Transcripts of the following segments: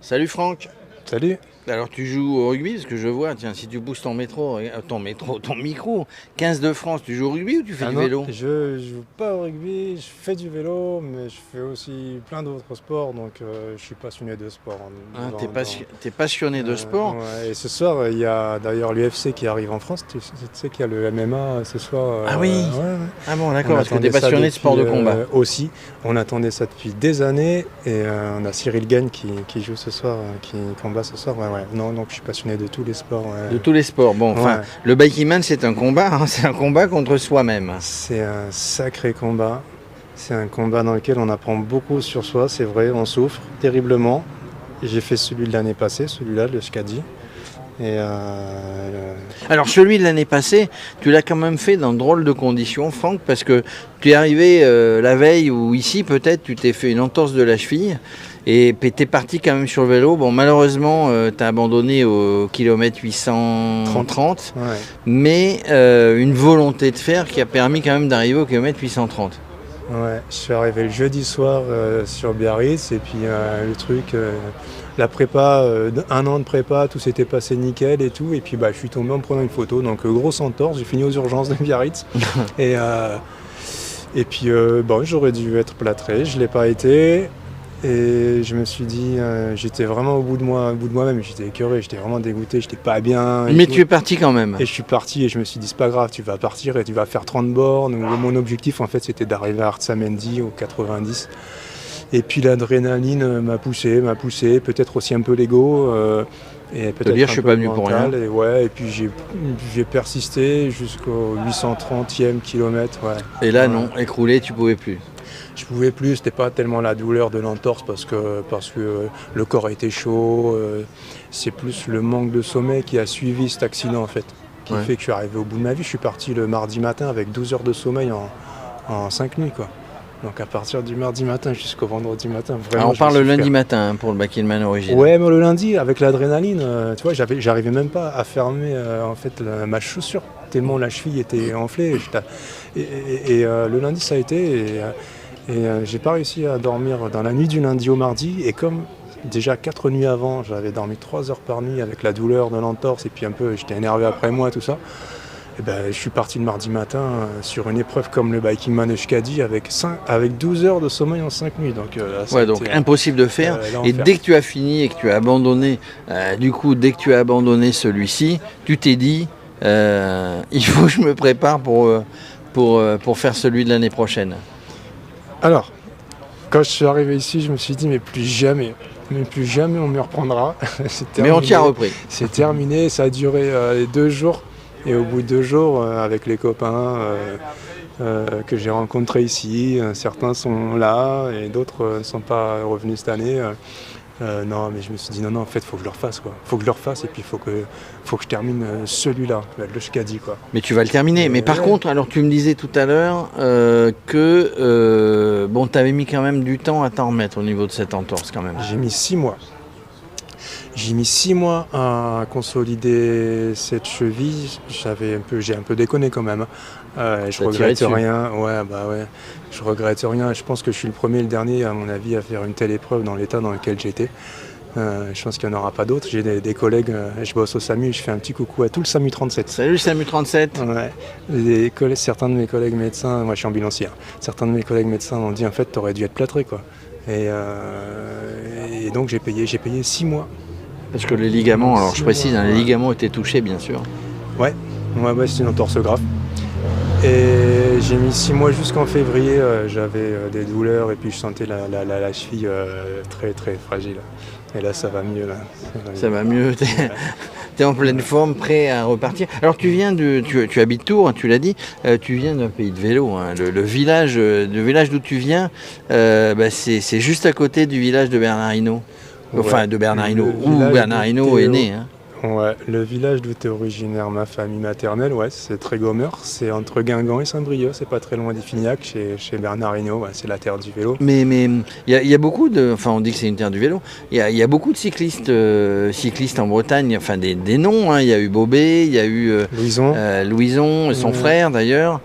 Salut Franck. Salut. Alors tu joues au rugby parce que je vois, tiens, si tu pousses ton micro, 15 de France, tu joues au rugby ou tu fais du non, vélo? je joue pas au rugby, je fais du vélo, mais je fais aussi plein d'autres sports, donc je suis passionné de sport. Ah, t'es passionné de sport? Ouais, et ce soir, il y a d'ailleurs l'UFC qui arrive en France. Tu sais qu'il y a le MMA ce soir. Ah oui. Ouais, ouais. Ah bon, On d'accord, parce que t'es attendait ça passionné de sport de depuis, combat. Aussi, on attendait ça depuis des années, et on a Cyril Gagne qui joue ce soir, qui combat ce soir. Ouais, ouais. Non, donc je suis passionné de tous les sports. Ouais. De tous les sports. Bon, enfin, Ouais. le Biking Man, c'est un combat, hein, c'est un combat contre soi-même. C'est un sacré combat. C'est un combat dans lequel on apprend beaucoup sur soi, c'est vrai, on souffre terriblement. J'ai fait celui de l'année passée, celui-là, le Skadi. Et Alors celui de l'année passée, tu l'as quand même fait dans de drôles de conditions, Franck, parce que tu es arrivé la veille ou ici peut-être, tu t'es fait une entorse de la cheville et tu es parti quand même sur le vélo. Bon, malheureusement, tu as abandonné au kilomètre 830, ouais. mais une volonté de faire qui a permis quand même d'arriver au kilomètre 830. Ouais, je suis arrivé le jeudi soir sur Biarritz, et puis le truc, la prépa, un an de prépa, tout s'était passé nickel et tout, et puis je suis tombé en prenant une photo, donc grosse entorse, j'ai fini aux urgences de Biarritz, et puis j'aurais dû être plâtré, je ne l'ai pas été, et je me suis dit, j'étais vraiment au bout de moi-même, j'étais écœuré, j'étais vraiment dégoûté, j'étais pas bien. Mais tu es parti quand même. Et je suis parti et je me suis dit, c'est pas grave, tu vas partir et tu vas faire 30 bornes. Mon objectif, en fait, c'était d'arriver à Artsamendi au 90. Et puis l'adrénaline m'a poussé, peut-être aussi un peu l'ego. Et peut-être dire, je suis pas venu pour rien. Et puis j'ai persisté jusqu'au 830e kilomètre. Ouais. Et là, non, écroulé, tu pouvais plus. Je pouvais plus, c'était pas tellement la douleur de l'entorse parce que le corps était chaud. C'est plus le manque de sommeil qui a suivi cet accident en fait, qui fait que je suis arrivé au bout de ma vie. Je suis parti le mardi matin avec 12 heures de sommeil en 5 nuits quoi. Donc à partir du mardi matin jusqu'au vendredi matin, vraiment. Alors on parle le lundi matin pour le Biking Man original. Ouais, mais le lundi avec l'adrénaline, tu vois, j'arrivais même pas à fermer en fait ma chaussure tellement la cheville était enflée. Et le lundi ça a été. Et j'ai pas réussi à dormir dans la nuit du lundi au mardi. Et comme déjà 4 nuits avant, j'avais dormi 3 heures par nuit avec la douleur de l'entorse et puis un peu, j'étais énervé après moi, tout ça. Et je suis parti le mardi matin sur une épreuve comme le Biking Man Euskadi avec 12 heures de sommeil en 5 nuits. Donc, donc impossible de faire. Et dès que tu as fini et que tu as abandonné, dès que tu as abandonné celui-ci, tu t'es dit, il faut que je me prépare pour faire celui de l'année prochaine. Alors, quand je suis arrivé ici, je me suis dit, mais plus jamais on me reprendra. Mais on t'y a repris. C'est terminé, ça a duré 2 jours. Et au bout de 2 jours, avec les copains que j'ai rencontrés ici, certains sont là et d'autres ne sont pas revenus cette année. Non, mais je me suis dit, non, en fait, il faut que je le refasse, quoi. Faut que je le refasse et puis il faut que je termine celui-là, le Skadi, quoi. Mais tu vas le terminer. Mais par contre, alors tu me disais tout à l'heure que tu avais mis quand même du temps à t'en remettre au niveau de cette entorse, quand même. J'ai mis 6 mois. J'ai mis 6 mois à consolider cette cheville. J'ai un peu déconné quand même. Je regrette rien. Ouais. Je regrette rien. Je pense que je suis le premier et le dernier, à mon avis, à faire une telle épreuve dans l'état dans lequel j'étais. Je pense qu'il n'y en aura pas d'autres. J'ai des collègues, je bosse au SAMU, je fais un petit coucou à tout le SAMU 37. Salut SAMU 37. Ouais. Certains de mes collègues médecins, moi je suis ambulancier, certains de mes collègues médecins m'ont dit en fait tu aurais dû être plâtré quoi. Et donc j'ai payé 6 mois. Parce que les ligaments, alors je précise, les ligaments étaient touchés bien sûr. Ouais, c'est une entorse grave. Et j'ai mis 6 mois jusqu'en février, j'avais des douleurs et puis je sentais la cheville très très fragile. Et là ça va mieux. Ça va mieux, t'es en pleine forme, prêt à repartir. Alors tu habites Tours, tu l'as dit, tu viens d'un pays de vélo. Hein. Le village d'où tu viens, c'est juste à côté du village de Bernard Hinault. Enfin de Bernard Hinault, où Bernard Hinault est né. Hein. Ouais, le village d'où était originaire ma famille maternelle, ouais, c'est Trégomeur. C'est entre Guingamp et Saint-Brieuc. C'est pas très loin d'Iffignac, chez Bernard Hinault. Ouais, c'est la terre du vélo. Mais il y a beaucoup de, enfin on dit que c'est une terre du vélo. Il y a beaucoup de cyclistes en Bretagne, enfin des noms. Hein. Il y a eu Bobet, il y a eu Louison, son frère d'ailleurs,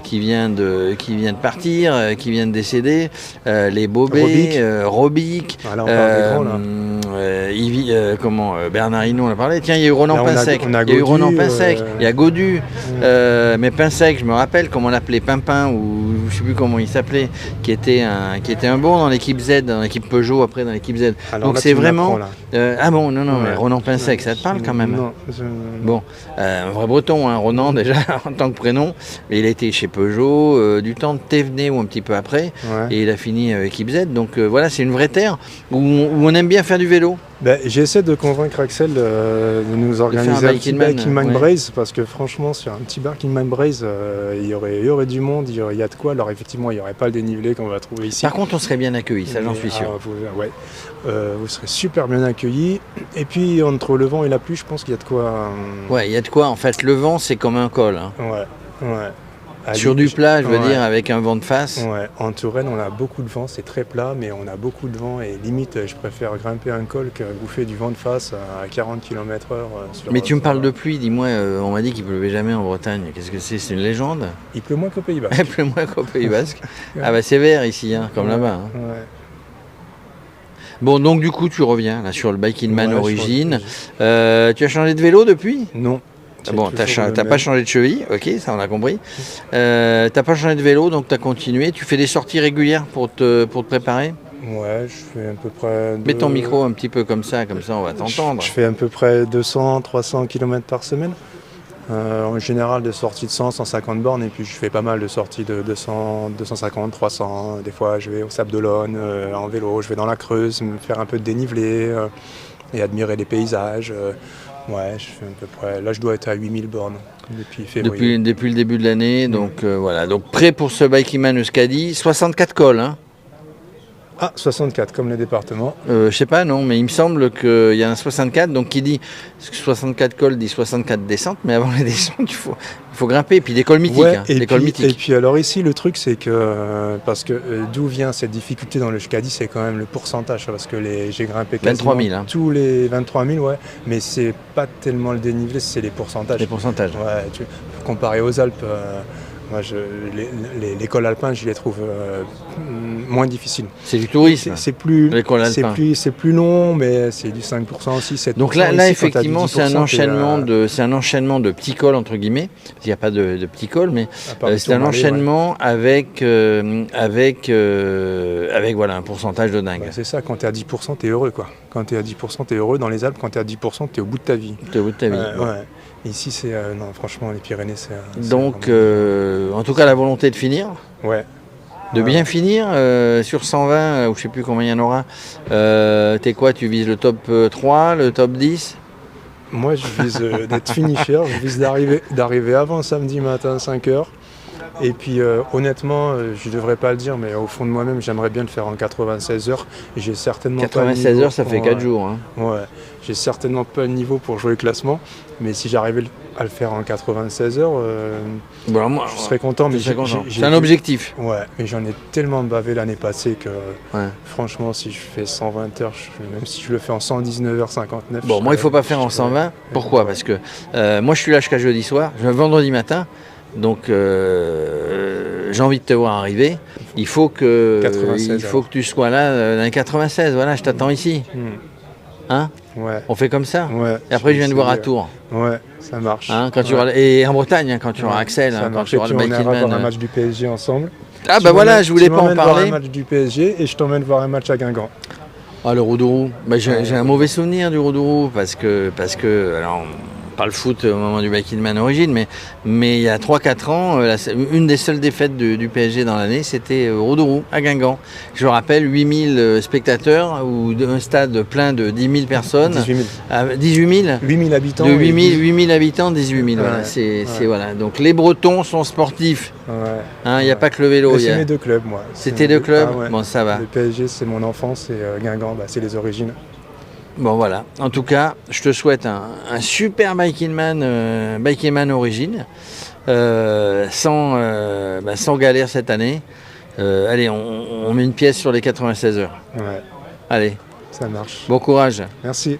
qui vient de partir, qui vient de décéder. Les Bobet, Robic. Voilà, on parle des grands, là. Bernard Hinault on a parlé. Tiens, il y a eu Ronan Là, Pinsec. on a Il y a eu Godu, Ronan Pinsec. Il y a Godu. Mais Pinsec, je me rappelle comment on l'appelait Pimpin ou je sais plus comment il s'appelait, qui était un bon dans l'équipe Z, dans l'équipe Peugeot après dans l'équipe Z. Alors donc là, c'est tu vraiment. m'apprends, Non, mais Ouais. Ronan Pinsec, ça te parle quand même. Non, Bon, un vrai breton, hein, Ronan déjà en tant que prénom, mais il a été chez Peugeot du temps de Thévenet ou un petit peu après, Ouais. et il a fini avec équipe Z. Donc voilà, c'est une vraie terre où on aime bien faire du vélo. Ben, j'essaie de convaincre Axel de nous organiser un petit Biking Man Braze, parce que franchement, sur un petit Biking Man Braze, il y aurait du monde, il y a de quoi. Alors effectivement, il n'y aurait pas le dénivelé qu'on va trouver ici. Par contre, on serait bien accueillis, ça j'en suis sûr. Vous serez super bien accueillis. Et puis, entre le vent et la pluie, je pense qu'il y a de quoi. Ouais, il y a de quoi. En fait, le vent, c'est comme un col. Hein. Ouais. Sur du plat, je veux dire, avec un vent de face. Ouais. En Touraine, on a beaucoup de vent, c'est très plat, mais on a beaucoup de vent et limite, je préfère grimper un col que bouffer du vent de face à 40 km/h. Mais tu me parles de pluie, dis-moi, on m'a dit qu'il pleuvait jamais en Bretagne. Qu'est-ce que c'est? C'est une légende? Il pleut moins qu'au Pays Basque. Il pleut moins qu'au Pays Basque. Ah bah c'est vert ici, hein, comme là-bas. Hein. Ouais. Bon, donc du coup, tu reviens là sur le Biking Man origine. Tu as changé de vélo depuis? Non. Bon, t'as pas changé de cheville, ok, ça on a compris. T'as pas changé de vélo, donc t'as continué. Tu fais des sorties régulières pour te préparer? Ouais, je fais à peu près... Mets ton micro un petit peu comme ça on va t'entendre. Je fais à peu près 200-300 km par semaine. En général, des sorties de 100-150 bornes, et puis je fais pas mal de sorties de 200, 250, 300. Des fois, je vais au Sable d'Olonne en vélo, je vais dans la Creuse, me faire un peu de dénivelé et admirer les paysages. Ouais, je fais à peu près... Là, je dois être à 8000 bornes depuis février. Depuis le début de l'année, donc voilà. Donc prêt pour ce Biking Man Euskadi, 64 cols, hein. Ah, 64, comme le département. Je sais pas, non, mais il me semble qu'il y en a 64, donc qui dit 64 cols dit 64 descentes, mais avant les descentes, il faut grimper, et puis des cols mythiques. Ouais, hein, et, des cols mythiques. Et puis alors ici, le truc, c'est que, parce que d'où vient cette difficulté dans le Euskadi, c'est quand même le pourcentage, parce que j'ai grimpé quasiment 23 000, hein. tous les 23 000, ouais, mais c'est pas tellement le dénivelé, c'est les pourcentages. Les pourcentages. Ouais, comparé aux Alpes, moi, les cols alpins, je les trouve moins difficiles. C'est du tourisme. C'est plus, les cols alpins. c'est plus long, mais c'est du 5% aussi, 7%. Donc là ici, effectivement, c'est un enchaînement de petits cols entre guillemets. Il n'y a pas de petits cols, mais c'est un enchaînement avec voilà un pourcentage de dingue. Bah, c'est ça. Quand tu es à 10%, tu es heureux, quoi. Quand tu es à 10%, tu es heureux. Dans les Alpes, quand tu es à 10%, tu es au bout de ta vie. Tu es au bout de ta vie. Ouais. Ici, c'est non, franchement, les Pyrénées, c'est. Donc, en tout cas, la volonté de finir. Ouais. De bien finir sur 120, ou je sais plus combien il y en aura. T'es quoi? Tu vises le top 3, le top 10? Moi, je vise d'être finisher. Je vise d'arriver avant samedi matin, 5h. Et puis honnêtement, je ne devrais pas le dire, mais au fond de moi-même, j'aimerais bien le faire en 96 heures. J'ai certainement 96 heures, ça fait 4 jours. Hein. Ouais, j'ai certainement pas le niveau pour jouer le classement, mais si j'arrivais à le faire en 96 heures, moi, je serais content. Mais c'est un objectif. Ouais, mais j'en ai tellement bavé l'année passée que franchement, si je fais 120 heures, même si je le fais en 119h59. Bon, moi, il ne faut pas faire en 120. Pourquoi? Parce que moi, je suis là jusqu'à jeudi soir, vendredi matin. Donc j'ai envie de te voir arriver. Il faut que tu sois là dans les 96. Voilà, je t'attends ici. Hein? Ouais. On fait comme ça. Ouais. Et après je viens te voir à Tours. Ouais, ça marche. Hein, quand tu auras, et en Bretagne, hein, quand tu auras Axel, quand tu auras le Biking Man. On ira voir un match du PSG ensemble. Ah bah voilà, je voulais pas en parler. Tu m'emmènes voir un match du PSG et je t'emmène voir un match à Guingamp. Ah, le Roudourou. Bah, j'ai un mauvais souvenir du Roudourou parce que alors, pas le foot au moment du Biking Man origine, mais il y a 3-4 ans, une des seules défaites du PSG dans l'année, c'était Roudourou, à Guingamp. Je rappelle, 8000 spectateurs, ou un stade plein de 10 000 personnes. 18 000. 18 000 8 000 habitants. De 8 000 habitants, 18 000. Voilà, voilà. Donc les Bretons sont sportifs. Il n'y a pas que le vélo. C'est mes deux clubs, moi. C'était deux clubs. Bon, ça va. Le PSG, c'est mon enfance, et Guingamp, c'est les origines. Bon voilà, en tout cas, je te souhaite un super Biking Man Origin, sans galère cette année. Allez, on met une pièce sur les 96 heures. Ouais, Allez, ça marche. bon courage. Merci.